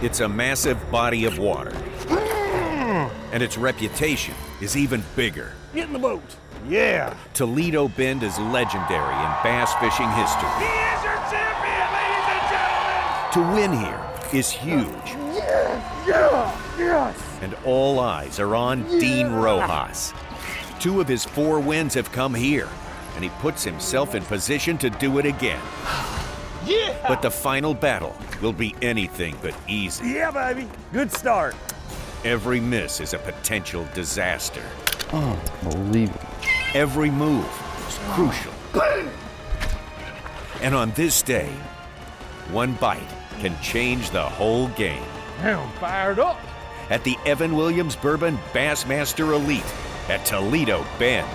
It's a massive body of water. And its reputation is even bigger. Get in the boat. Yeah. Toledo Bend is legendary in bass fishing history. He is your champion, ladies and gentlemen! To win here is huge. Yes! And all eyes are on Dean Rojas. 2 of his 4 wins have come here, and he puts himself in position to do it again. Yeah! But the final battle will be anything but easy. Yeah, baby. Good start. Every miss is a potential disaster. Unbelievable. Every move is crucial. And on this day, one bite can change the whole game. Now I'm fired up. At the Evan Williams Bourbon Bassmaster Elite at Toledo Bend.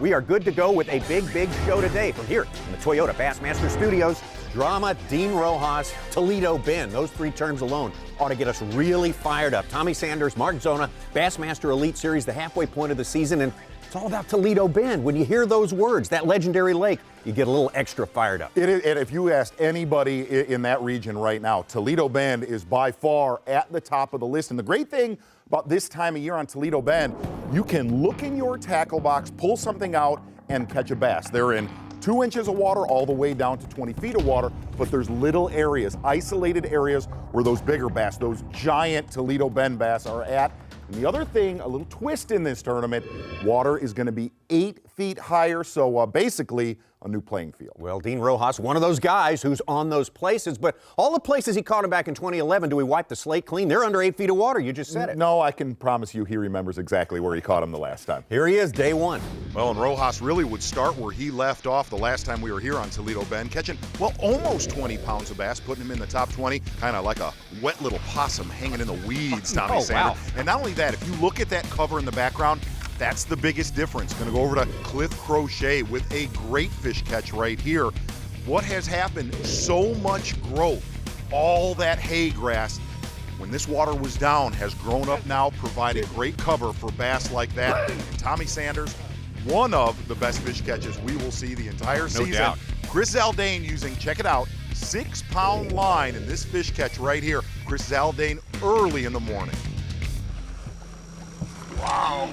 We are good to go with a big show today from here in the Toyota Bassmaster Studios. Drama, Dean Rojas, Toledo Bend. Those 3 terms alone ought to get us really fired up. Tommy Sanders, Mark Zona, Bassmaster Elite Series, the halfway point of the season, and it's all about Toledo Bend. When you hear those words, that legendary lake, you get a little extra fired up. It is, and if you asked anybody in that region right now, Toledo Bend is by far at the top of the list. And the great thing about this time of year on Toledo Bend, you can look in your tackle box, pull something out, and catch a bass. They're in 2 inches of water all the way down to 20 feet of water, but there's little areas, isolated areas where those bigger bass, those giant Toledo Bend bass are at. And the other thing, a little twist in this tournament, water is going to be 8 feet higher, so basically a new playing field. Well, Dean Rojas, one of those guys who's on those places, but all the places he caught him back in 2011, do we wipe the slate clean? They're under 8 feet of water, you just said it. No, I can promise you he remembers exactly where he caught him the last time. Here he is, day 1. Well, and Rojas really would start where he left off the last time we were here on Toledo Bend, catching, well, almost 20 pounds of bass, putting him in the top 20, kind of like a wet little possum hanging in the weeds, Tommy Sanders. Wow. And not only that, if you look at that cover in the background, that's the biggest difference. Going to go over to Cliff Crochet with a great fish catch right here. What has happened? So much growth. All that hay grass, when this water was down, has grown up now, providing great cover for bass like that. And Tommy Sanders, one of the best fish catches we will see the entire season. No doubt. Chris Zaldane using, check it out, 6-pound line in this fish catch right here. Chris Zaldane early in the morning. Wow.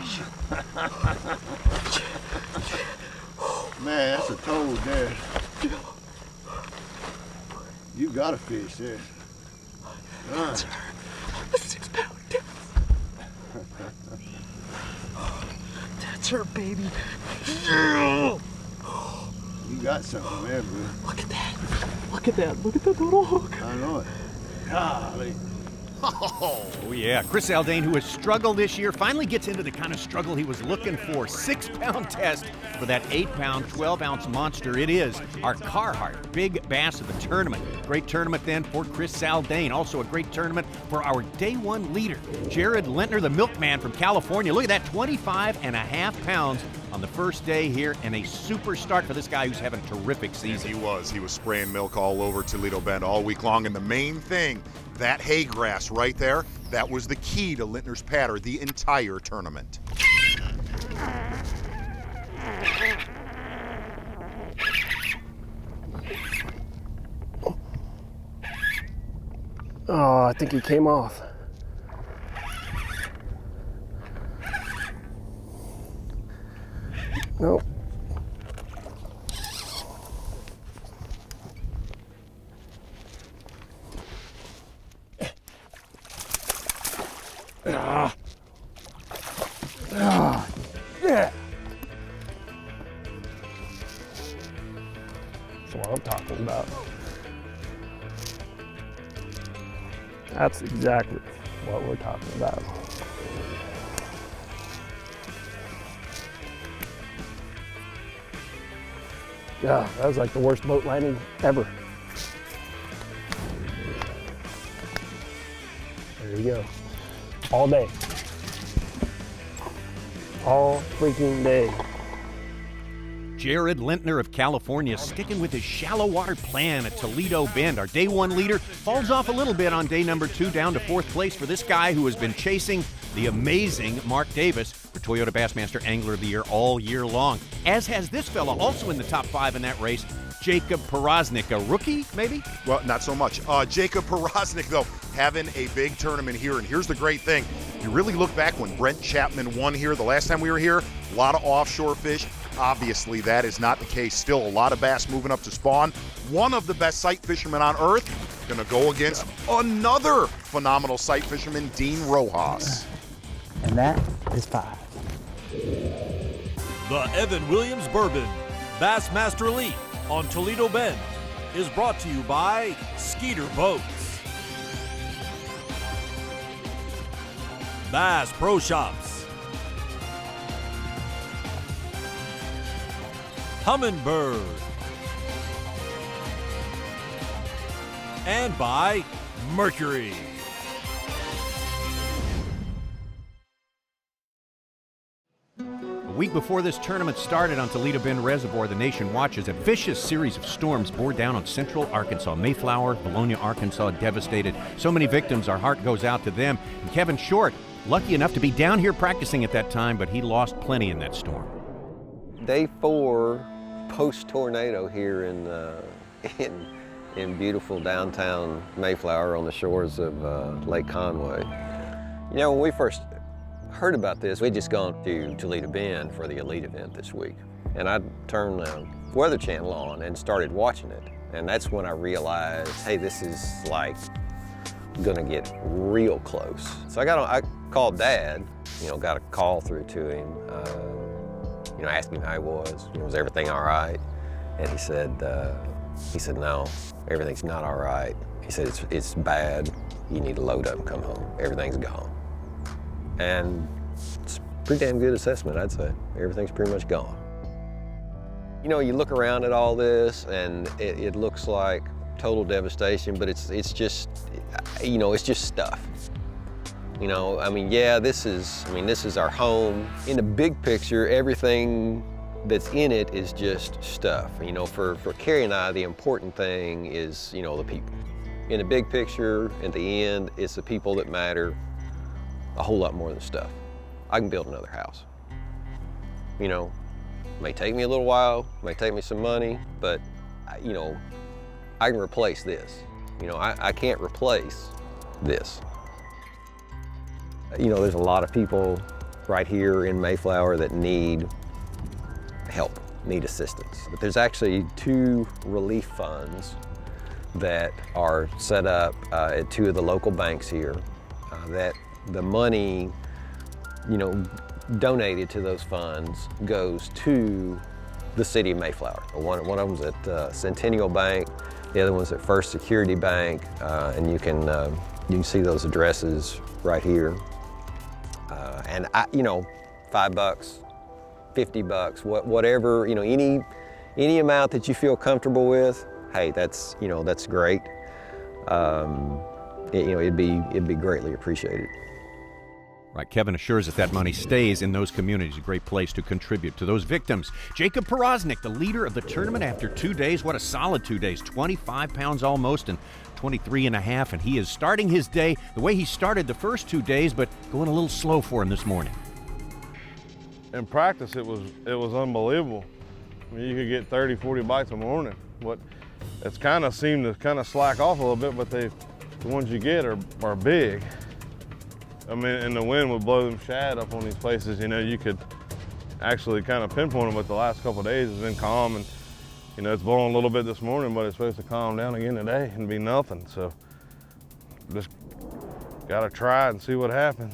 Man, that's a toad there. You got a fish there. That's her. A 6-pound That's her, baby. You got something there, bro. Look at that. Look at that. Look at that little hook. I know it. Golly. Oh, yeah. Chris Zaldane, who has struggled this year, finally gets into the kind of struggle he was looking for. 6-pound test for that 8-pound, 12-ounce monster. It is our Carhartt Big Bass of the tournament. Great tournament then for Chris Zaldane. Also a great tournament for our day 1 leader, Jared Lintner, the milkman from California. Look at that, 25.5 pounds on the first day here, and a super start for this guy who's having a terrific season. He was spraying milk all over Toledo Bend all week long, and the main thing, that hay grass right there, that was the key to Lintner's patter the entire tournament. Oh, I think he came off. Nope. Yeah. That's what I'm talking about. That's exactly what we're talking about. Yeah, that was like the worst boat landing ever. There you go. All day. All freaking day. Jared Lintner of California sticking with his shallow water plan at Toledo Bend. Our day 1 leader falls off a little bit on day number 2, down to 4th place for this guy who has been chasing the amazing Mark Davis for Toyota Bassmaster Angler of the Year all year long. As has this fella, also in the top 5 in that race, Jacob Perosnik, a rookie, maybe? Well, not so much. Jacob Perosnik, though, having a big tournament here. And here's the great thing. You really look back when Brent Chapman won here the last time we were here, a lot of offshore fish. Obviously, that is not the case. Still a lot of bass moving up to spawn. One of the best sight fishermen on earth going to go against another phenomenal sight fisherman, Dean Rojas. And that is 5. The Evan Williams Bourbon Bassmaster Elite on Toledo Bend is brought to you by Skeeter Boats, Bass Pro Shops, Humminbird, and by Mercury. A week before this tournament started on Toledo Bend Reservoir, the nation watches a vicious series of storms bore down on central Arkansas. Mayflower, Bologna, Arkansas, devastated. So many victims, our heart goes out to them. And Kevin Short, lucky enough to be down here practicing at that time, but he lost plenty in that storm. Day 4 post-tornado here in beautiful downtown Mayflower on the shores of Lake Conway. You know, when we first heard about this, we'd just gone to Toledo Bend for the elite event this week. And I turned the Weather Channel on and started watching it. And that's when I realized, hey, this is like gonna get real close. So I called Dad, got a call through to him, asking him how he was everything all right? And he said, no, everything's not all right. He said, it's bad. You need to load up and come home. Everything's gone. And it's a pretty damn good assessment, I'd say. Everything's pretty much gone. You look around at all this and it looks like total devastation, but it's just, it's just stuff. This is our home. In the big picture, everything that's in it is just stuff. For Carrie and I, the important thing is, the people. In the big picture, at the end, it's the people that matter a whole lot more than stuff. I can build another house. May take me a little while, may take me some money, but I can replace this. I can't replace this. There's a lot of people right here in Mayflower that need help, need assistance. But there's actually 2 relief funds that are set up at 2 of the local banks here that the money, donated to those funds goes to the city of Mayflower. One of them's at Centennial Bank, the other one's at First Security Bank, and you can see those addresses right here. And $5, $50, whatever, any amount that you feel comfortable with, hey, that's great. It'd be greatly appreciated. Right, Kevin assures us that money stays in those communities, a great place to contribute to those victims. Jacob Perosnik, the leader of the tournament after 2 days. What a solid 2 days, 25 pounds almost and 23 and a half, and he is starting his day the way he started the first 2 days, but going a little slow for him this morning. In practice, it was unbelievable. You could get 30, 40 bites a morning. But it's kind of seemed to slack off a little bit, but the ones you get are big. And the wind would blow them shad up on these places. You could actually kind of pinpoint them, but the last couple of days has been calm, and it's blowing a little bit this morning, but it's supposed to calm down again today and be nothing. So just gotta try and see what happens.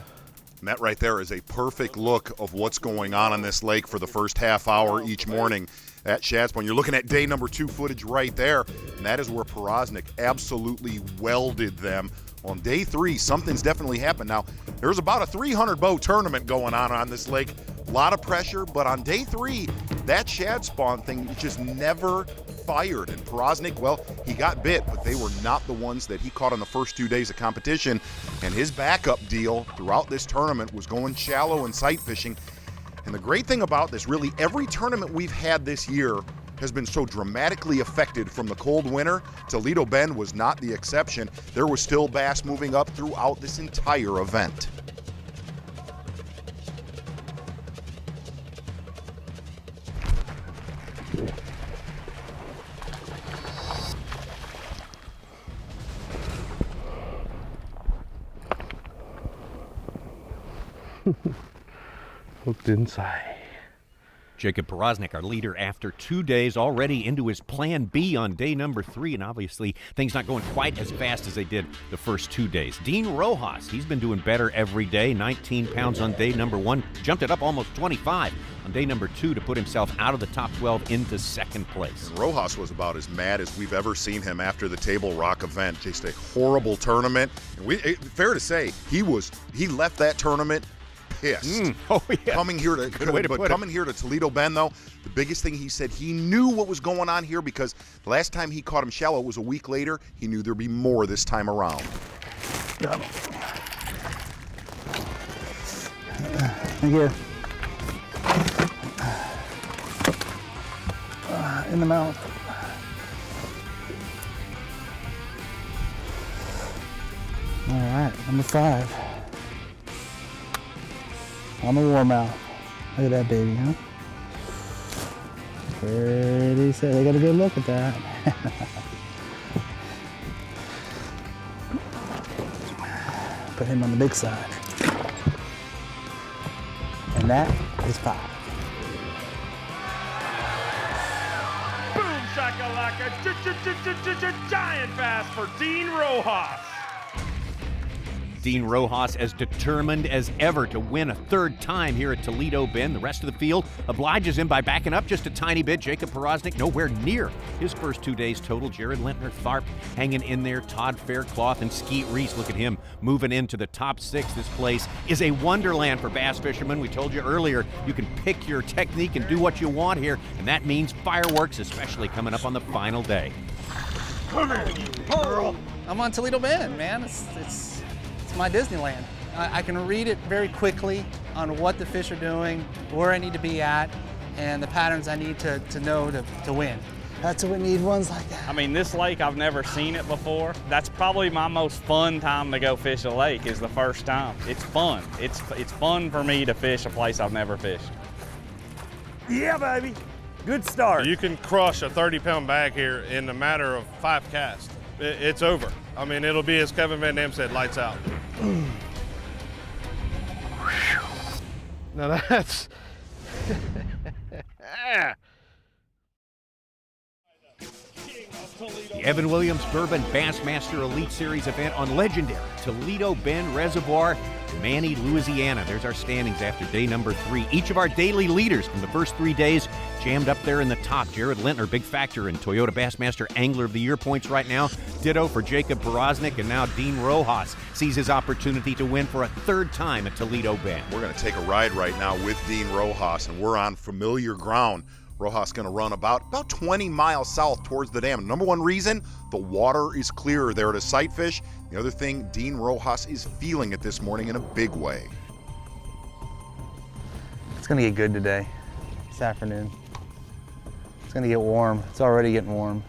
And that right there is a perfect look of what's going on this lake for the first half hour each morning at Shad's Point. You're looking at day number 2 footage right there, and that is where Perosnik absolutely welded them. On day 3, something's definitely happened. Now, there's about a 300 boat tournament going on this lake. A lot of pressure, but on day 3, that shad spawn thing just never fired. And Perosnik, well, he got bit, but they were not the ones that he caught on the first 2 days of competition. And his backup deal throughout this tournament was going shallow and sight fishing. And the great thing about this, really, every tournament we've had this year has been so dramatically affected from the cold winter. Toledo Bend was not the exception. There was still bass moving up throughout this entire event. Hooked inside. Jacob Pernik, our leader, after 2 days, already into his plan B on day number 3, and obviously things not going quite as fast as they did the first 2 days. Dean Rojas, he's been doing better every day, 19 pounds on day number 1, jumped it up almost 25 on day number 2 to put himself out of the top 12 into second place. And Rojas was about as mad as we've ever seen him after the Table Rock event. Just a horrible tournament. And fair to say, he left that tournament pissed. Oh yeah. Coming here to Toledo Bend, though, the biggest thing he said, he knew what was going on here because the last time he caught him shallow was a week later. He knew there'd be more this time around. Thank you. In the mouth. All right, number 5. On the warmouth. Look at that baby, huh? Pretty sad. They got a good look at that. Put him on the big side. And that is 5. Boom shakalaka, giant bass for Dean Rojas. Dean Rojas as determined as ever to win a 3rd time here at Toledo Bend. The rest of the field obliges him by backing up just a tiny bit. Jacob Pernik nowhere near his first 2 days total. Jared Lintner, Tharp hanging in there. Todd Faircloth and Skeet Reese, look at him moving into the top 6. This place is a wonderland for bass fishermen. We told you earlier, you can pick your technique and do what you want here, and that means fireworks, especially coming up on the final day. Come here, you girl. I'm on Toledo Bend, man. It's my Disneyland. I can read it very quickly on what the fish are doing, where I need to be at, and the patterns I need to know to win. That's what we need, ones like that. I mean, this lake, I've never seen it before. That's probably my most fun time to go fish a lake is the first time. It's fun. It's fun for me to fish a place I've never fished. Yeah, baby. Good start. You can crush a 30-pound bag here in a matter of 5 casts. It's over. I mean, it'll be, as Kevin Van Dam said, lights out. Now that's... The Evan Williams Bourbon Bassmaster Elite Series event on legendary Toledo Bend Reservoir, Manny, Louisiana. There's our standings after day number 3. Each of our daily leaders from the first 3 days jammed up there in the top. Jared Lintner, big factor in Toyota Bassmaster Angler of the Year points right now. Ditto for Jacob Pernik, and now Dean Rojas sees his opportunity to win for a 3rd time at Toledo Bend. We're going to take a ride right now with Dean Rojas, and we're on familiar ground. Rojas going to run about 20 miles south towards the dam. Number 1 reason, the water is clearer there to sight fish. The other thing, Dean Rojas is feeling it this morning in a big way. It's gonna get good today, this afternoon. It's gonna get warm. It's already getting warm.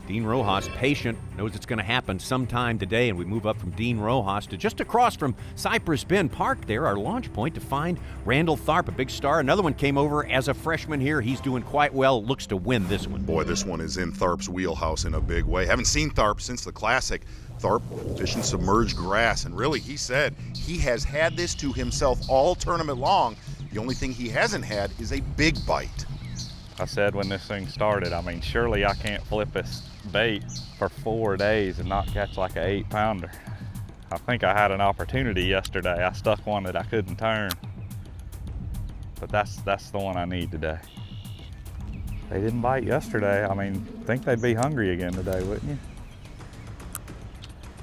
Dean Rojas, patient, knows it's going to happen sometime today, and we move up from Dean Rojas to just across from Cypress Bend Park there, our launch point to find Randall Tharp, a big star. Another one came over as a freshman here. He's doing quite well, looks to win this one. Boy, this one is in Tharp's wheelhouse in a big way. Haven't seen Tharp since the Classic. Tharp fishing submerged grass, and really, he said he has had this to himself all tournament long. The only thing he hasn't had is a big bite. I said when this thing started, I mean, surely I can't flip this bait for 4 days and not catch like an 8-pounder. I think I had an opportunity yesterday. I stuck one that I couldn't turn. But that's the one I need today. They didn't bite yesterday. I mean, I think they'd be hungry again today, wouldn't you?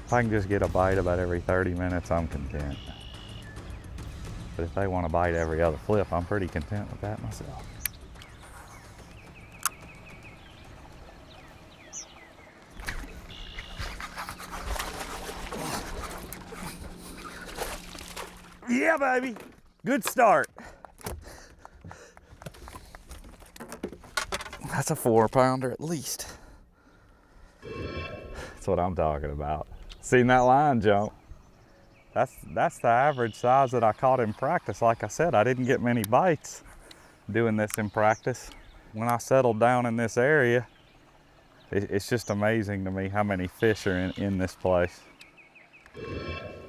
If I can just get a bite about every 30 minutes, I'm content. But if they want to bite every other flip, I'm pretty content with that myself. Yeah, baby. Good start. That's a 4-pounder at least. That's what I'm talking about. Seen that line jump? That's the average size that I caught in practice. Like I said, I didn't get many bites doing this in practice. When I settled down in this area, it's just amazing to me how many fish are in this place.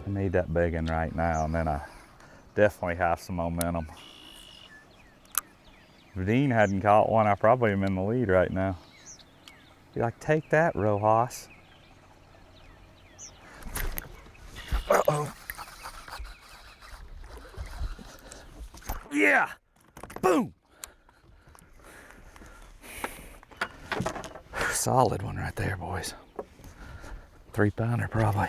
I need that big one right now, and then I definitely have some momentum. If Dean hadn't caught one, I probably am in the lead right now. Be like, take that, Rojas. Uh-oh. Yeah! Boom! Solid one right there, boys. 3-pounder probably.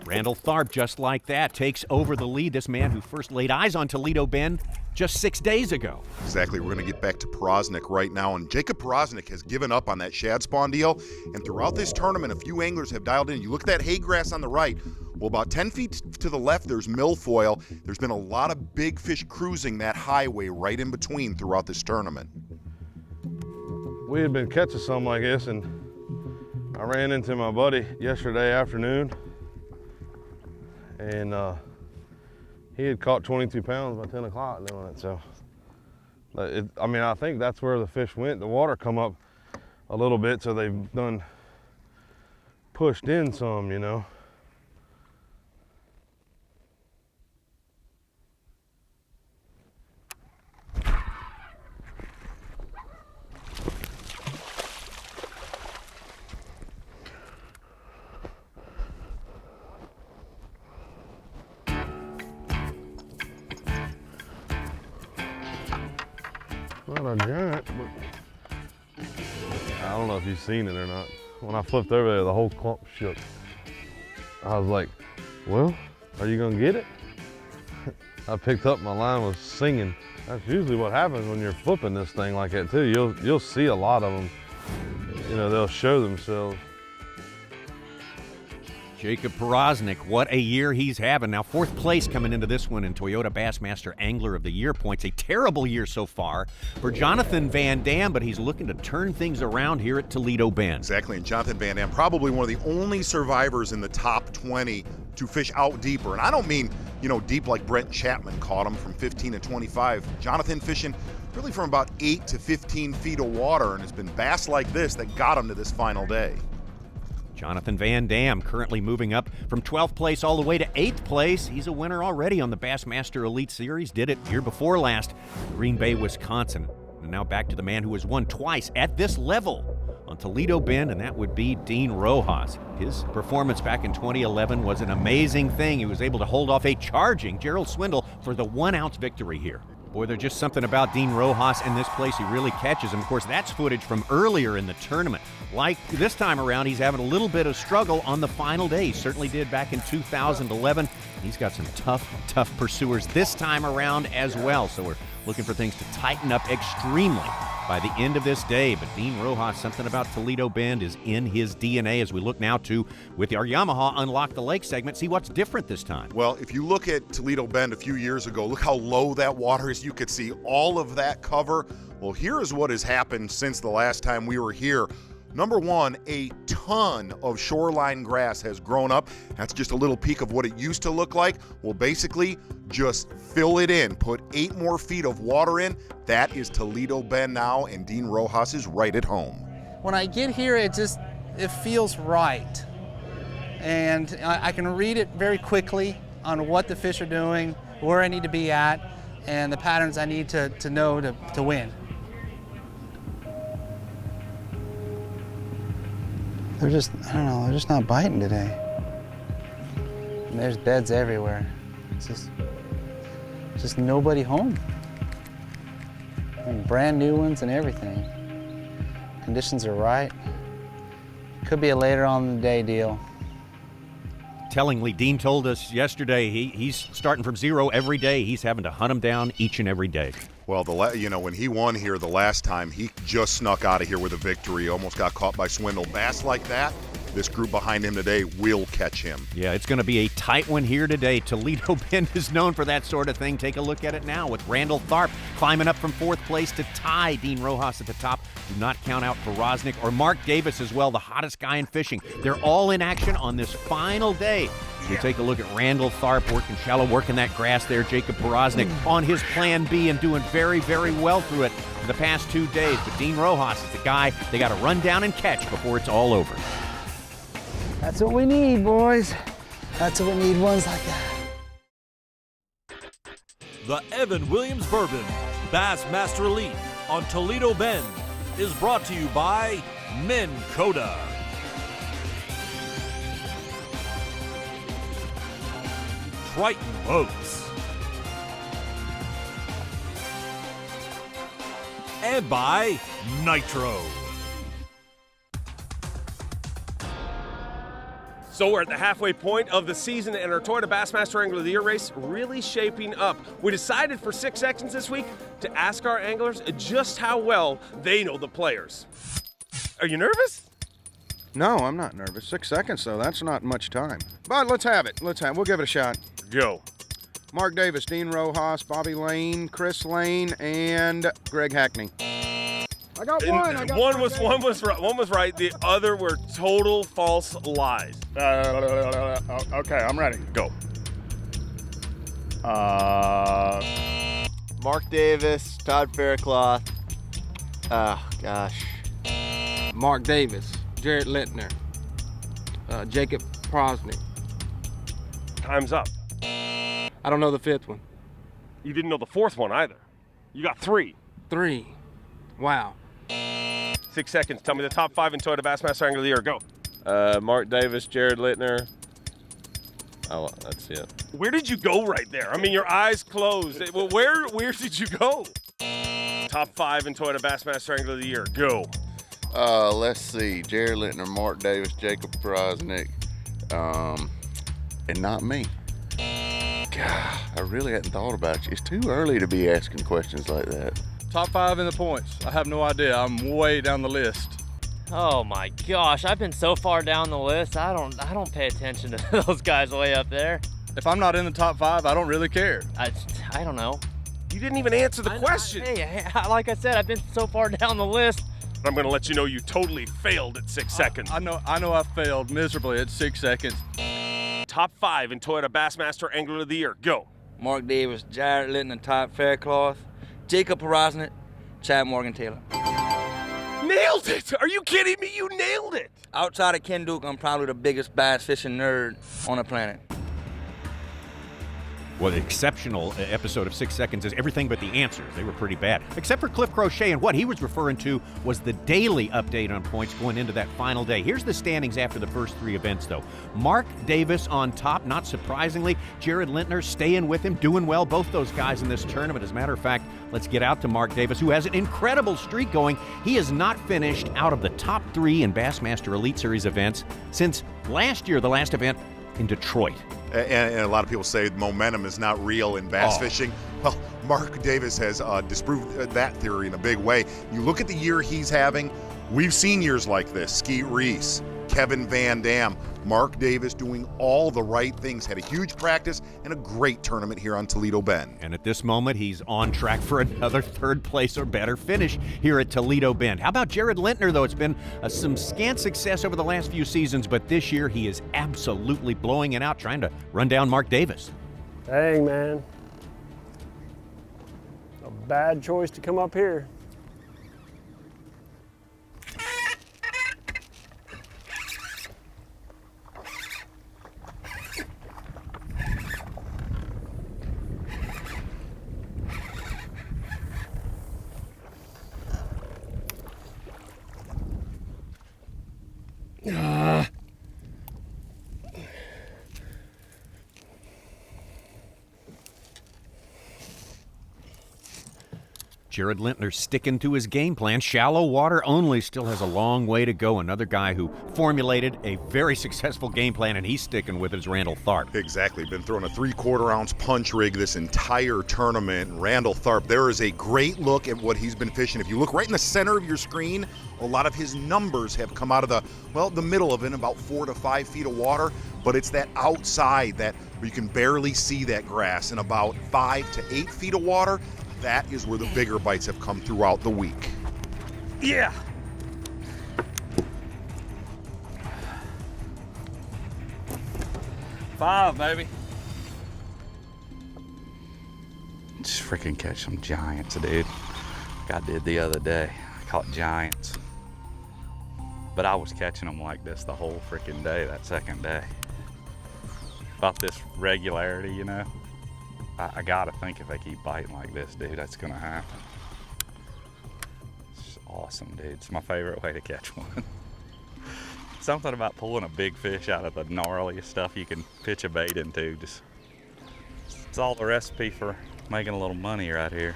Randall Tharp, just like that, takes over the lead. This man who first laid eyes on Toledo Bend just 6 days ago. Exactly. We're going to get back to Pernik right now. And Jacob Pernik has given up on that shad spawn deal. And throughout this tournament, a few anglers have dialed in. You look at that hay grass on the right. Well, about 10 feet to the left, there's milfoil. There's been a lot of big fish cruising that highway right in between throughout this tournament. We had been catching some like this, and I ran into my buddy yesterday afternoon, and he had caught 22 pounds by 10 o'clock doing it. So, I mean, I think that's where the fish went. The water come up a little bit, so they've done pushed in some, you know. Not a giant, but I don't know if you've seen it or not. When I flipped over there, the whole clump shook. I was like, well, are you gonna get it? I picked up, my line was singing. That's usually what happens when you're flipping this thing like that too. You'll see a lot of them, you know, they'll show themselves. Jacob Pernik, what a year he's having. Now, 4th place coming into this one in Toyota Bassmaster Angler of the Year points. A terrible year so far for Jonathan Van Dam, but he's looking to turn things around here at Toledo Bend. Exactly, and Jonathan Van Dam, probably one of the only survivors in the top 20 to fish out deeper. And I don't mean, you know, deep like Brent Chapman caught him from 15 to 25. Jonathan fishing really from about 8 to 15 feet of water, and it's been bass like this that got him to this final day. Jonathan Van Dam currently moving up from 12th place all the way to 8th place. He's a winner already on the Bassmaster Elite Series. Did it year before last, Green Bay, Wisconsin. And now back to the man who has won twice at this level on Toledo Bend, and that would be Dean Rojas. His performance back in 2011 was an amazing thing. He was able to hold off a charging Gerald Swindle for the 1-ounce victory here. Boy, there's just something about Dean Rojas in this place. He really catches him. Of course, that's footage from earlier in the tournament. Like this time around, he's having a little bit of struggle on the final day. He certainly did back in 2011. He's got some tough pursuers this time around as well. So we're looking for things to tighten up extremely by the end of this day. But Dean Rojas, something about Toledo Bend is in his DNA as we look now to, with our Yamaha Unlock the Lake segment, see what's different this time. Well, if you look at Toledo Bend a few years ago, look how low that water is. You could see all of that cover. Well, here is what has happened since the last time we were here. Number one, a ton of shoreline grass has grown up. That's just a little peek of what it used to look like. Well, basically, just fill it in. Put 8 more feet of water in. That is Toledo Bend now, and Dean Rojas is right at home. When I get here, it feels right. And I can read it very quickly on what the fish are doing, where I need to be at, and the patterns I need to know to win. They're just, I don't know, they're just not biting today. And there's beds everywhere. It's just nobody home. And brand new ones and everything. Conditions are right. Could be a later on in the day deal. Tellingly, Dean told us yesterday he's starting from 0 every day. He's having to hunt them down each and every day. Well, when he won here the last time, he just snuck out of here with a victory. Almost got caught by Swindle. Bass like that, this group behind him today will catch him. Yeah, it's going to be a tight one here today. Toledo Bend is known for that sort of thing. Take a look at it now with Randall Tharp climbing up from 4th place to tie Dean Rojas at the top. Do not count out Pernik or Mark Davis as well, the hottest guy in fishing. They're all in action on this final day. We take a look at Randall Tharp working shallow, working that grass there. Jacob Pernik on his plan B and doing very, very well through it for the past 2 days. But Dean Rojas is the guy they got to run down and catch before it's all over. That's what we need, boys. That's what we need, ones like that. The Evan Williams Bourbon Bassmaster Elite on Toledo Bend is brought to you by Minn Kota. Triton Boats. And by Nitro. So we're at the halfway point of the season, and our Toyota Bassmaster Angler of the Year race really shaping up. We decided for 6 seconds this week to ask our anglers just how well they know the players. Are you nervous? No, I'm not nervous. 6 seconds, though. That's not much time. But let's have it. We'll give it a shot. Go. Mark Davis, Dean Rojas, Bobby Lane, Chris Lane, and Greg Hackney. I got one. One was right. The other were total false lies. Okay, I'm ready. Go. Mark Davis, Todd Faircloth. Oh gosh. Mark Davis, Jared Lintner, Jacob Prosnick. Time's up. I don't know the fifth one. You didn't know the fourth one either. You got 3. 3. Wow. 6 seconds. Tell me the top 5 in Toyota Bassmaster Angler of the Year. Go. Mark Davis, Jared Lintner. Oh, that's it. Where did you go right there? I mean, your eyes closed. Well, where did you go? Top 5 in Toyota Bassmaster Angler of the Year. Go. Let's see. Jared Lintner, Mark Davis, Jacob Prosnick, and not me. God, I really hadn't thought about you. It's too early to be asking questions like that. Top 5 in the points. I have no idea. I'm way down the list. Oh my gosh, I've been so far down the list. I don't pay attention to those guys way up there. If I'm not in the top 5, I don't really care. I don't know. You didn't even answer the question. Hey, like I said, I've been so far down the list. I'm going to let you know you totally failed at 6 seconds. I know I failed miserably at 6 seconds. Top 5 in Toyota Bassmaster Angler of the Year. Go. Mark Davis, Jared Lintner, Todd Faircloth, Jacob Prosnick, Chad Morgan Taylor. Nailed it! Are you kidding me? You nailed it! Outside of Ken Duke, I'm probably the biggest bass fishing nerd on the planet. Well, the exceptional episode of 6 Seconds is everything but the answers. They were pretty bad. Except for Cliff Crochet, and what he was referring to was the daily update on points going into that final day. Here's the standings after the first 3 events, though. Mark Davis on top, not surprisingly. Jared Lintner staying with him, doing well. Both those guys in this tournament. As a matter of fact, let's get out to Mark Davis, who has an incredible streak going. He has not finished out of the top 3 in Bassmaster Elite Series events since last year, the last event in Detroit. And a lot of people say momentum is not real in bass fishing. Well, Mark Davis has disproved that theory in a big way. You look at the year he's having, we've seen years like this. Skeet Reese, Kevin Van Dam, Mark Davis doing all the right things, had a huge practice and a great tournament here on Toledo Bend. And at this moment, he's on track for another 3rd place or better finish here at Toledo Bend. How about Jared Lintner, though? It's been some scant success over the last few seasons, but this year he is absolutely blowing it out, trying to run down Mark Davis. Dang, man. A bad choice to come up here. Jared Lintner sticking to his game plan. Shallow water only, still has a long way to go. Another guy who formulated a very successful game plan, and he's sticking with it, is Randall Tharp. Exactly. Been throwing a 3/4 ounce punch rig this entire tournament. Randall Tharp, there is a great look at what he's been fishing. If you look right in the center of your screen, a lot of his numbers have come out of the middle of it, about 4 to 5 feet of water. But it's that outside that where you can barely see that grass in about 5 to 8 feet of water. That is where the bigger bites have come throughout the week. Yeah. Five, baby. Just freaking catch some giants, dude. Like I did the other day. I caught giants. But I was catching them like this the whole freaking day, that second day. about this regularity, you know. I gotta think if they keep biting like this, dude, that's gonna happen. It's awesome, dude. It's my favorite way to catch one. Something about pulling a big fish out of the gnarliest stuff you can pitch a bait into. It's all the recipe for making a little money right here.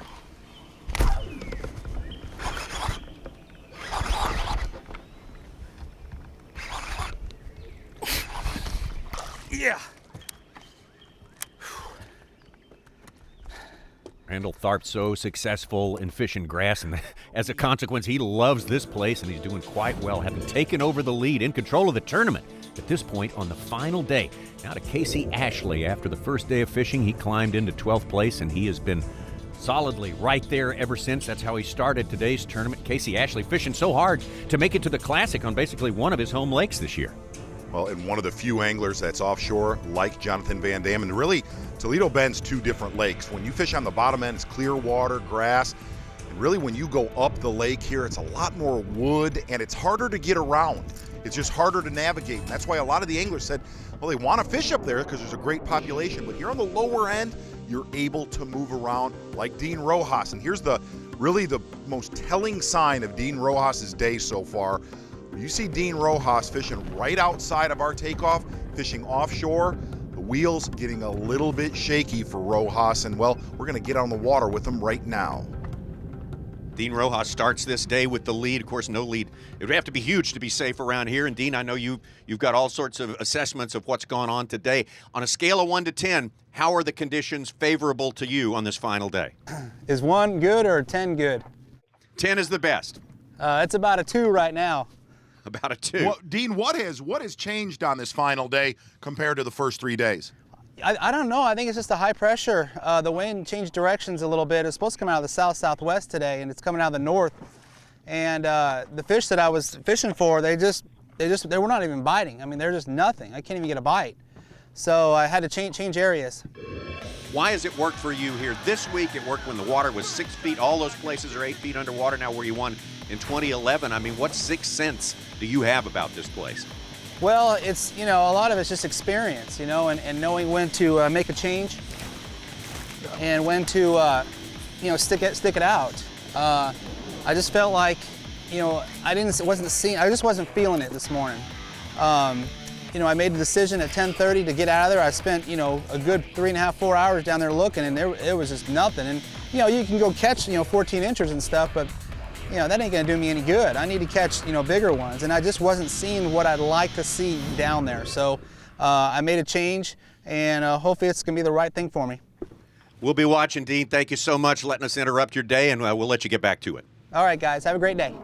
Yeah. Randall Tharp so successful in fishing grass, and as a consequence, he loves this place, and he's doing quite well, having taken over the lead, in control of the tournament. At this point, on the final day, now to Casey Ashley. After the first day of fishing, he climbed into 12th place, and he has been solidly right there ever since. That's how he started today's tournament. Casey Ashley fishing so hard to make it to the Classic on basically one of his home lakes this year. Well, and one of the few anglers that's offshore, like Jonathan Van Dam, and really, Toledo Bend's two different lakes. When you fish on the bottom end, it's clear water, grass, and really when you go up the lake here, it's a lot more wood, and it's harder to get around. It's just harder to navigate, and that's why a lot of the anglers said, well, they want to fish up there because there's a great population, but here on the lower end, you're able to move around like Dean Rojas. And here's really the most telling sign of Dean Rojas's day so far. You see Dean Rojas fishing right outside of our takeoff, fishing offshore. The wheels getting a little bit shaky for Rojas, and well, we're going to get on the water with him right now. Dean Rojas starts this day with the lead. Of course, no lead. It would have to be huge to be safe around here. And Dean, I know you've got all sorts of assessments of what's gone on today. On a scale of 1 to 10, how are the conditions favorable to you on this final day? Is 1 good or 10 good? 10 is the best. It's about a 2 right now. About a 2. Well, Dean, what has changed on this final day compared to the first 3 days? I don't know. I think it's just the high pressure. The wind changed directions a little bit. It's supposed to come out of the south-southwest today, and it's coming out of the north. And the fish that I was fishing for, they were not even biting. I mean, they're just nothing. I can't even get a bite. So I had to change areas. Why has it worked for you here? This week it worked when the water was 6 feet. All those places are 8 feet underwater now where you won in 2011. I mean, what sixth sense do you have about this place? Well, it's, a lot of it's just experience, and knowing when to make a change and when to, stick it out. I just felt like, I just wasn't feeling it this morning. I made a decision at 10:30 to get out of there. I spent, a good 3.5, 4 hours down there looking, and it was just nothing. And, you can go catch, 14 inchers and stuff, but that ain't gonna do me any good. I need to catch, bigger ones, and I just wasn't seeing what I'd like to see down there. So I made a change, and hopefully it's gonna be the right thing for me. We'll be watching, Dean. Thank you so much for letting us interrupt your day, and we'll let you get back to it. All right, guys, have a great day.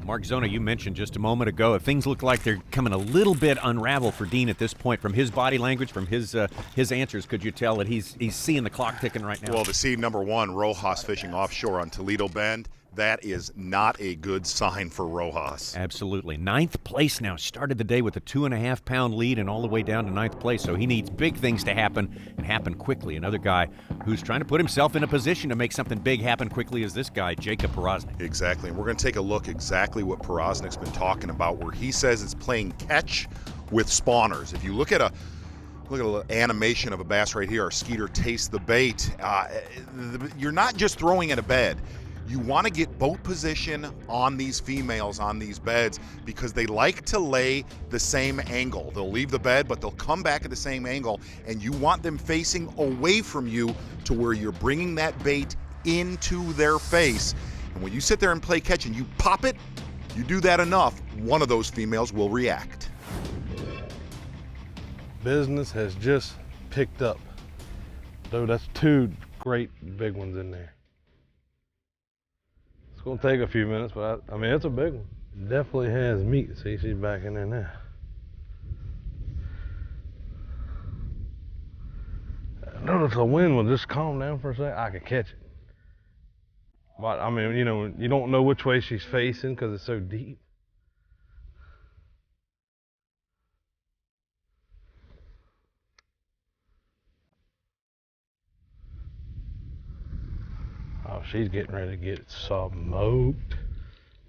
Mark Zona, you mentioned just a moment ago, if things look like they're coming a little bit unraveled for Dean at this point, from his body language, from his answers, could you tell that he's seeing the clock ticking right now? Well, to see number 1, Rojas fishing offshore on Toledo Bend, that is not a good sign for Rojas. Absolutely. 9th place now. Started the day with a 2.5-pound lead and all the way down to 9th place. So he needs big things to happen and happen quickly. Another guy who's trying to put himself in a position to make something big happen quickly is this guy, Jacob Pernik. Exactly. And we're going to take a look exactly what Pernik's been talking about, where he says it's playing catch with spawners. If you look at a little animation of a bass right here, our Skeeter tastes the bait. You're not just throwing in a bed. You want to get boat position on these females on these beds because they like to lay the same angle. They'll leave the bed, but they'll come back at the same angle, and you want them facing away from you to where you're bringing that bait into their face. And when you sit there and play catch and you pop it, you do that enough, one of those females will react. Business has just picked up. Dude, that's 2 great big ones in there. It's gonna take a few minutes, but I mean, it's a big one. It definitely has meat. See, she's back in there now. Notice the wind will just calm down for a second. I could catch it. But I mean, you don't know which way she's facing because it's so deep. Oh, she's getting ready to get smoked.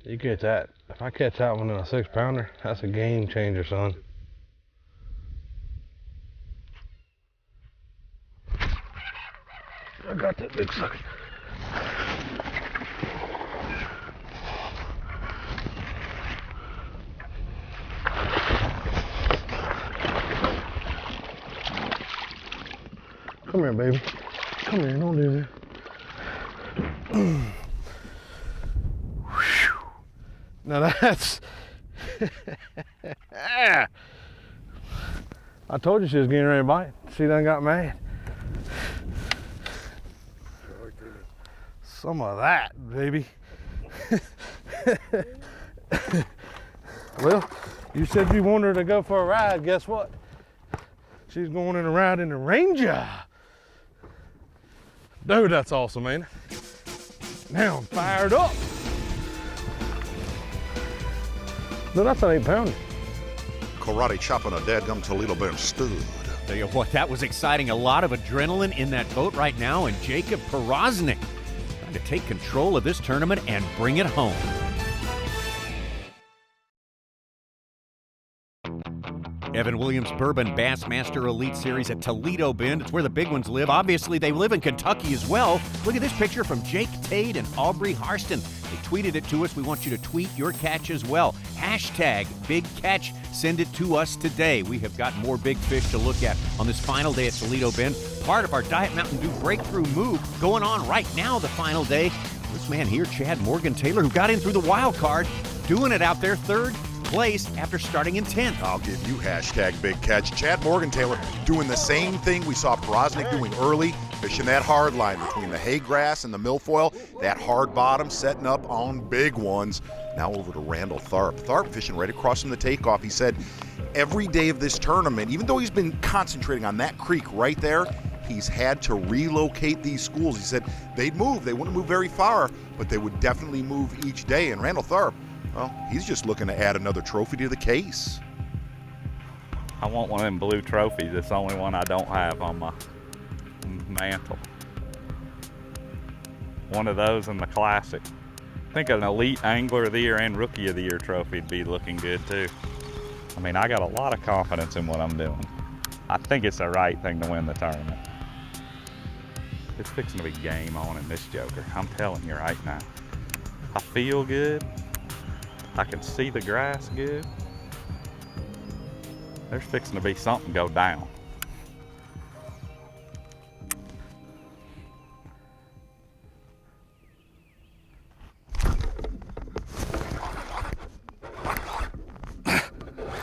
You catch that. If I catch that one in a 6-pounder, that's a game changer, son. I got that big sucker. Come here, baby. Come here, don't do that. Now that's... I told you she was getting ready to bite. She done got mad. Some of that, baby. Well, you said you wanted her to go for a ride. Guess what? She's going in a ride in the Ranger. Dude, that's awesome, man. Now I'm fired up. No, that's an 8-pounder. Karate chopping a dadgum Toledo Bend stud. Tell you what, that was exciting. A lot of adrenaline in that boat right now, and Jacob Pernik trying to take control of this tournament and bring it home. Evan Williams Bourbon Bassmaster Elite Series at Toledo Bend. It's where the big ones live. Obviously, they live in Kentucky as well. Look at this picture from Jake Tate and Aubrey Harston. They tweeted it to us. We want you to tweet your catch as well. Hashtag Big Catch. Send it to us today. We have got more big fish to look at on this final day at Toledo Bend. Part of our Diet Mountain Dew breakthrough move going on right now, the final day. This man here, Chad Morgan Taylor, who got in through the wild card, doing it out there third place after starting in 10th. I'll give you hashtag Big Catch. Chad Morgan Taylor doing the same thing we saw Pernik doing early, fishing that hard line between the hay grass and the milfoil, that hard bottom, setting up on big ones. Now over to Randall Tharp. Tharp fishing right across from the takeoff. He said every day of this tournament, even though he's been concentrating on that creek right there, he's had to relocate these schools. He said they'd move. They wouldn't move very far, but they would definitely move each day. And Randall Tharp, well, he's just looking to add another trophy to the case. I want one of them blue trophies. It's the only one I don't have on my mantle. One of those in the Classic. I think an Elite Angler of the Year and Rookie of the Year trophy would be looking good too. I mean, I got a lot of confidence in what I'm doing. I think it's the right thing to win the tournament. It's fixing to be game on in this joker. I'm telling you right now. I feel good. I can see the grass good. There's fixing to be something go down.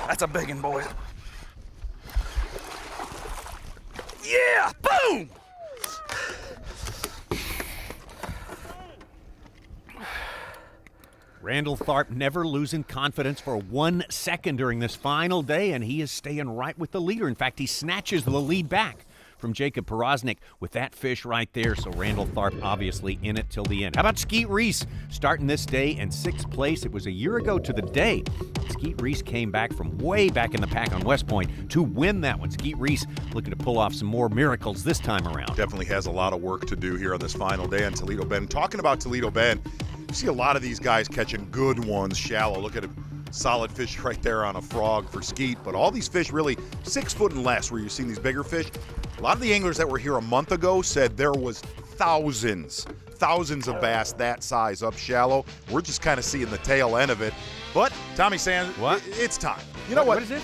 That's a big one, boys. Yeah, boom! Randall Tharp never losing confidence for 1 second during this final day, and he is staying right with the leader. In fact, he snatches the lead back from Jacob Pernik with that fish right there. So Randall Tharp obviously in it till the end. How about Skeet Reese starting this day in 6th place? It was a year ago to the day. Skeet Reese came back from way back in the pack on West Point to win that one. Skeet Reese looking to pull off some more miracles this time around. Definitely has a lot of work to do here on this final day on Toledo Bend. Talking about Toledo Bend, you see a lot of these guys catching good ones shallow. Look at a solid fish right there on a frog for Skeet. But all these fish really 6 foot and less where you're seeing these bigger fish. A lot of the anglers that were here a month ago said there was thousands of bass that size up shallow. We're just kind of seeing the tail end of it. But Tommy Sands, it's time. You know what? What is it?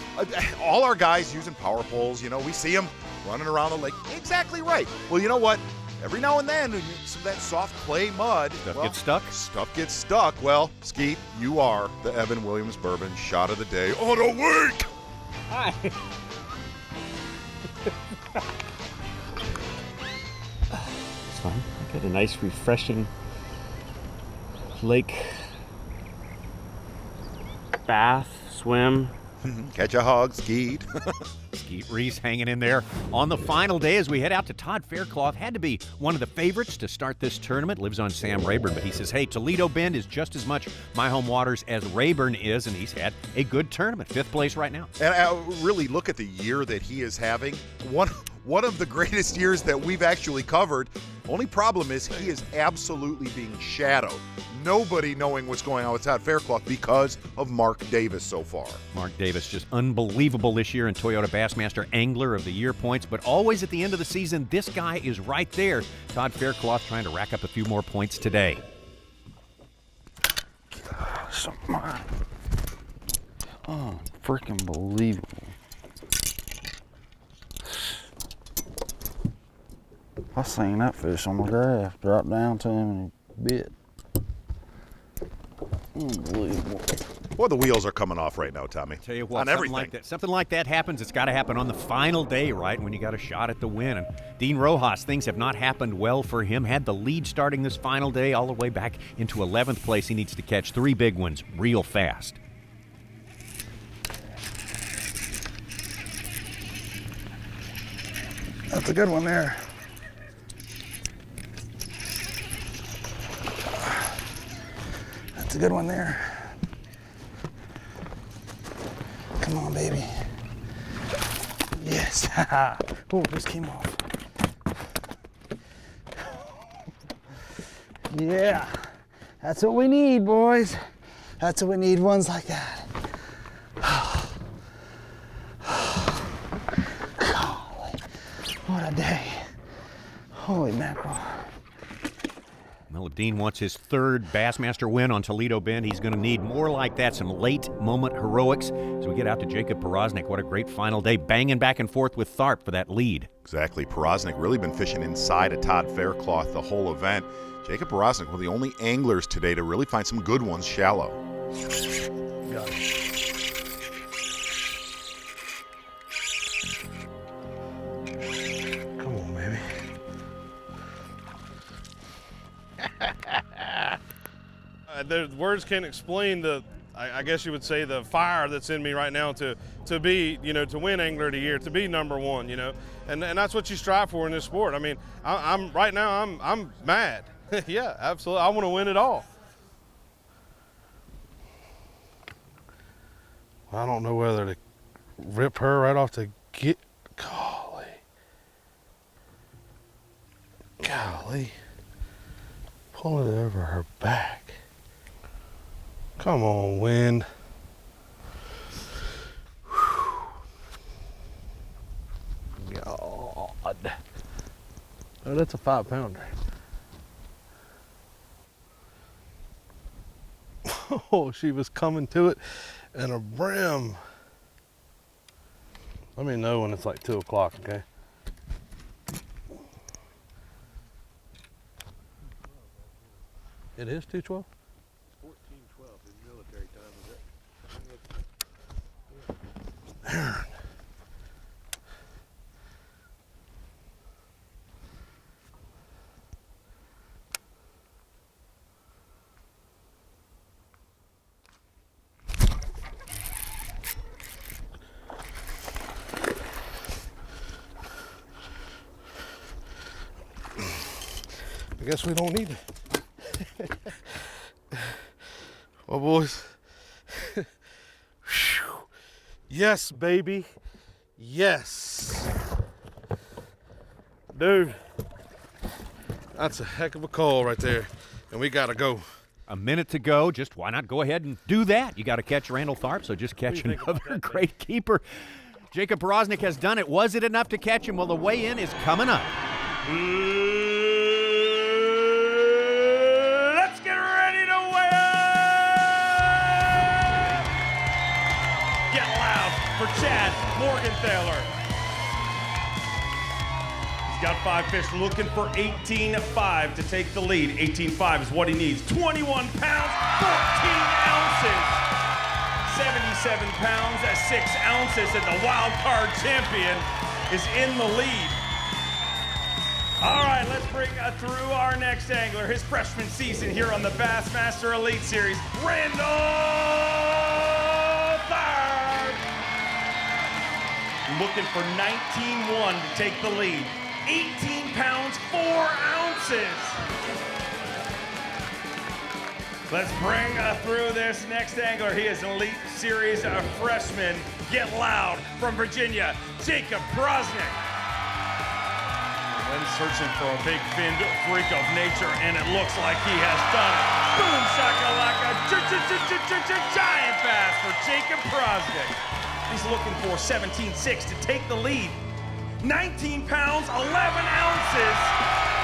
All our guys using power poles, you know, we see them running around the lake. Exactly right. Well, you know what? Every now and then, some of that soft clay mud. Stuff gets stuck? Stuff gets stuck. Well, Skeet, you are the Evan Williams Bourbon Shot of the Day on a week. Hi. It's fun. Got a nice, refreshing lake bath, swim. Catch a hog, Skeet. Skeet Reese hanging in there on the final day as we head out to Todd Faircloth. Had to be one of the favorites to start this tournament. Lives on Sam Rayburn, but he says, hey, Toledo Bend is just as much my home waters as Rayburn is, and he's had a good tournament. 5th place right now. And really look at the year that he is having. one of the greatest years that we've actually covered. Only problem is he is absolutely being shadowed. Nobody knowing what's going on with Todd Faircloth because of Mark Davis so far. Mark Davis just unbelievable this year in Toyota Bassmaster Angler of the Year points, but always at the end of the season, this guy is right there. Todd Faircloth trying to rack up a few more points today. Oh, freaking believable. I seen that fish on my graph drop down to him and he bit. Unbelievable. Boy, the wheels are coming off right now, Tommy. Tell you what, on everything. Something like that happens. It's got to happen on the final day, right, when you got a shot at the win. And Dean Rojas, things have not happened well for him. Had the lead starting this final day all the way back into 11th place. He needs to catch 3 big ones real fast. That's a good one there. That's a good one there. Come on, baby. Yes. Oh, this came off. Yeah. That's what we need, boys. That's what we need, ones like that. Golly. What a day. Holy mackerel. Well, if Dean wants his 3rd Bassmaster win on Toledo Bend, he's going to need more like that, some late-moment heroics. As we get out to Jacob Pernik, what a great final day, banging back and forth with Tharp for that lead. Exactly. Pernik really been fishing inside of Todd Faircloth the whole event. Jacob Pernik, one of the only anglers today to really find some good ones shallow. Got it. Come on, baby. Words can't explain the, I guess you would say, the fire that's in me right now to be, to win Angler of the Year, to be #1, and that's what you strive for in this sport. I mean, I'm right now I'm mad. Yeah, absolutely. I want to win it all. I don't know whether to rip her right off the get. Golly. Pull it over her back. Come on, wind. God. Oh, that's a 5-pounder. Oh, she was coming to it and a brim. Let me know when it's like 2 o'clock, okay? It is 2:12? 14:12 in military time, is it? Aaron. I guess we don't need it. Well, boys. Yes, baby. Yes. Dude, that's a heck of a call right there. And we got to go. A minute to go. Just why not go ahead and do that? You got to catch Randall Tharp, so just catch another great keeper. Jacob Pernik has done it. Was it enough to catch him? Well, the weigh-in is coming up. Let's get ready to weigh in! Get loud for Chad Morgenthaler. He's got 5 fish, looking for 18.5 to take the lead. 18.5 is what he needs. 21 pounds, 14 ounces. 77 pounds at 6 ounces, and the wild card champion is in the lead. All right, let's bring through our next angler, his freshman season here on the Bassmaster Elite Series, Randall Tharp. Looking for 19.1 to take the lead. 18 pounds, 4 ounces. Let's bring through this next angler. He is an Elite Series freshman. Get loud from Virginia, Jacob Pernik. And searching for a big finned freak of nature, and it looks like he has done it. Boom shakalaka, giant bass for Jacob Prosnick. He's looking for 17.6 to take the lead. 19 pounds, 11 ounces.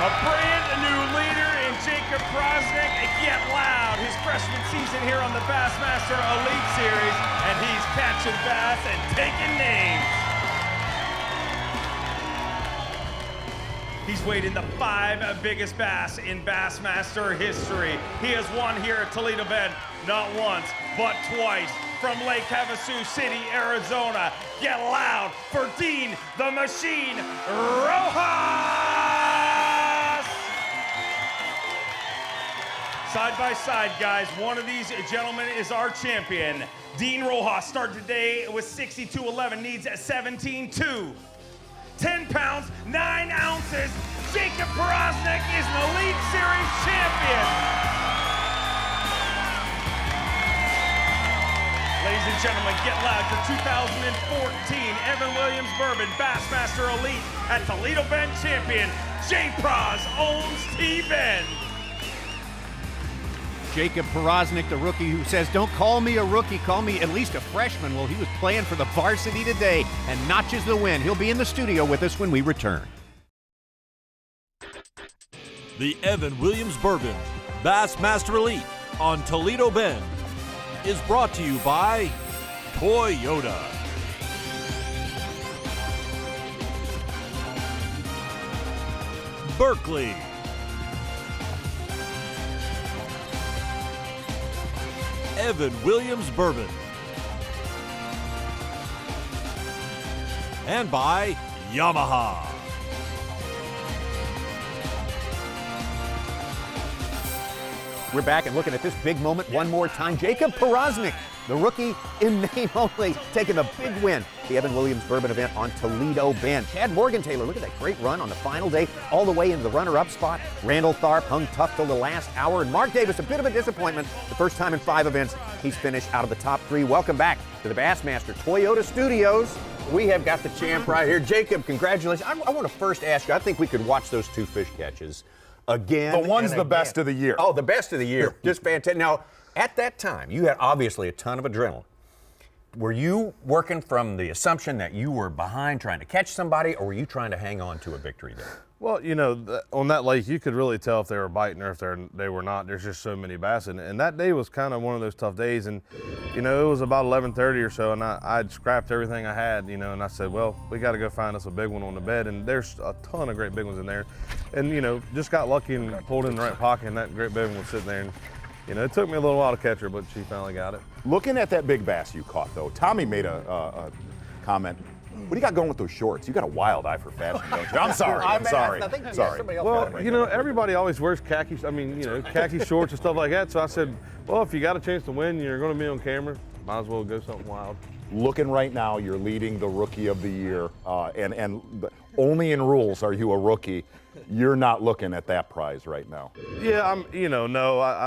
A brand new leader in Jacob Prosnick. Get loud. His freshman season here on the Bassmaster Elite Series, and he's catching bass and taking names. He's weighed in the 5 biggest bass in Bassmaster history. He has won here at Toledo Bend not once, but twice. From Lake Havasu City, Arizona, get loud for Dean the Machine Rojas! Side by side, guys, one of these gentlemen is our champion. Dean Rojas started today with 62.11, needs 17.2. 10 pounds, 9 ounces. Jacob Prosnick is an Elite Series champion. Ladies and gentlemen, get loud for 2014 Evan Williams Bourbon Bassmaster Elite at Toledo Bend champion, J. Pros owns T-Bend. Jacob Prosnick, the rookie who says, don't call me a rookie, call me at least a freshman. Well, he was playing for the varsity today and notches the win. He'll be in the studio with us when we return. The Evan Williams Bourbon Bassmaster Elite on Toledo Bend is brought to you by Toyota. Berkeley. Evan Williams Bourbon. And by Yamaha. We're back and looking at this big moment one more time. Jacob Prosnick, the rookie in name only, taking the big win. The Evan Williams Bourbon event on Toledo Bend. Chad Morgan-Taylor, look at that great run on the final day, all the way into the runner-up spot. Randall Tharp hung tough till the last hour. And Mark Davis, a bit of a disappointment. The first time in 5 events, he's finished out of the top 3. Welcome back to the Bassmaster Toyota Studios. We have got the champ right here. Jacob, congratulations. I want to first ask you, I think we could watch those 2 fish catches again. The one's the best of the year. Oh, the best of the year. Just fantastic. Now, at that time, you had obviously a ton of adrenaline. Were you working from the assumption that you were behind trying to catch somebody, or were you trying to hang on to a victory there? Well, you know, on that lake, you could really tell if they were biting or if they were not. There's just so many bass. And that day was kind of one of those tough days. And, you know, it was about 11:30 or so, and I'd scrapped everything I had, you know, and I said, well, we got to go find us a big one on the bed. And there's a ton of great big ones in there. And, you know, just got lucky and pulled in the right pocket, and that great big one was sitting there. And, you know, it took me a little while to catch her, but she finally got it. Looking at that big bass you caught, though, Tommy made a comment. What do you got going with those shorts? You got a wild eye for fashion, don't you? I'm sorry. I'm sorry. Sorry. Well, you know, everybody always wears khaki. I mean, you know, khaki shorts and stuff like that. So I said, well, if you got a chance to win, you're going to be on camera. Might as well go something wild. Looking right now, you're leading the Rookie of the Year, and only in rules are you a rookie. You're not looking at that prize right now. Yeah, I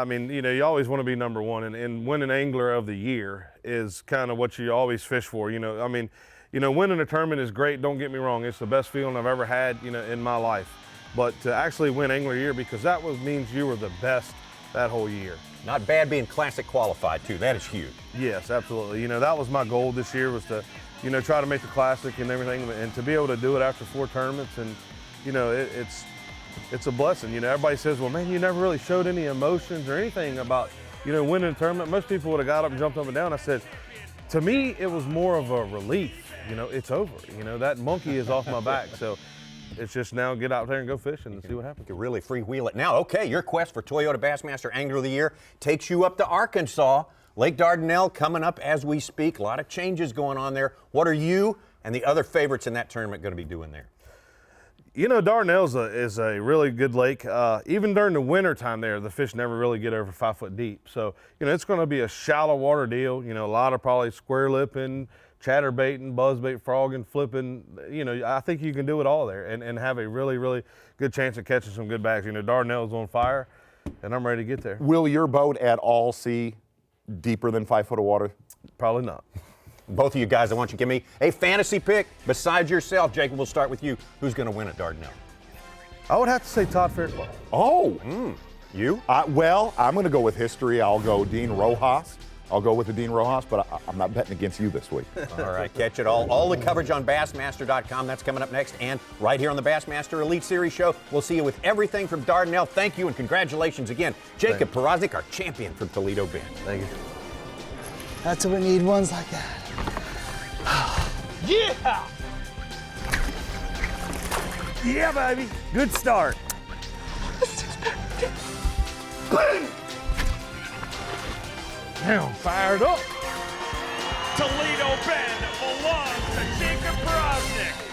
mean, you know, you always want to be number one, and winning Angler of the Year is kind of what you always fish for. You know, I mean, you know, winning a tournament is great. Don't get me wrong; it's the best feeling I've ever had, you know, in my life. But to actually win Angler of the Year, because that means you were the best that whole year. Not bad being Classic qualified too. That is huge. Yes, absolutely. You know, that was my goal this year, was to, you know, try to make the Classic and everything, and to be able to do it after 4 tournaments, and you know, it's a blessing. You know, everybody says, well, man, you never really showed any emotions or anything about, you know, winning a tournament. Most people would have got up and jumped up and down. I said, to me, it was more of a relief. You know, it's over. You know, that monkey is off my back. So it's just now get out there and go fishing and see what happens. You can really freewheel it. Now, okay, your quest for Toyota Bassmaster Angler of the Year takes you up to Arkansas. Lake Dardanelle coming up as we speak. A lot of changes going on there. What are you and the other favorites in that tournament going to be doing there? You know, Dardanelle is a really good lake. Even during the winter time there, the fish never really get over 5 foot deep. So, you know, it's going to be a shallow water deal. You know, a lot of probably square lipping, chatterbaiting, buzzbait, frogging, flipping. You know, I think you can do it all there and have a really, really good chance of catching some good bags. You know, Dardanelle's on fire, and I'm ready to get there. Will your boat at all see deeper than 5 foot of water? Probably not. Both of you guys, I want you to give me a fantasy pick besides yourself. Jacob, we'll start with you. Who's going to win at Dardanelle? I would have to say Todd Fairclough. Oh. You? Well, I'm going to go with history. I'll go Dean Rojas. I'll go with the Dean Rojas, but I'm not betting against you this week. All right, catch it all. All the coverage on Bassmaster.com. That's coming up next. And right here on the Bassmaster Elite Series show, we'll see you with everything from Dardanelle. Thank you and congratulations again. Jacob Pernik, our champion from Toledo Bend. Thank you. That's what we need, ones like that. Yeah! Yeah, baby. Good start. Now fired up. Toledo Bend belongs to Jacob Pernik.